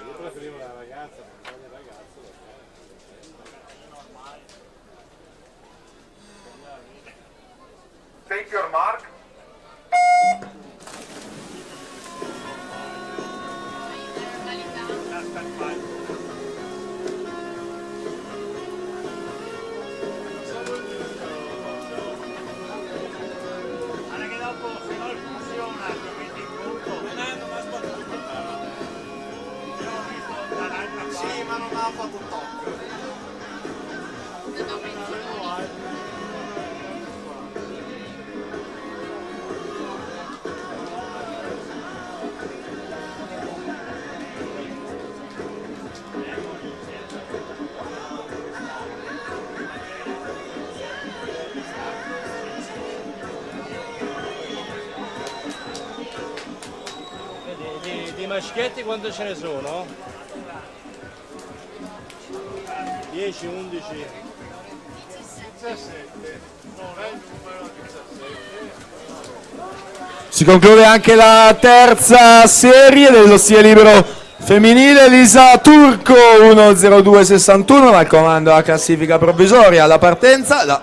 Io preferivo la ragazza, ma non il ragazzo. Take your mark. Anche dopo se non funziona metti in punto. Non hanno mai sbattuto. Io ho visto dall'altra parte. Sì, ma non ha fatto tocco. Di maschietti quanto ce ne sono? 10, 11. 17. Non è il numero 17. Si conclude anche la terza serie dello stile libero femminile. Elisa Turco 1:02:61 al comando della classifica provvisoria. La partenza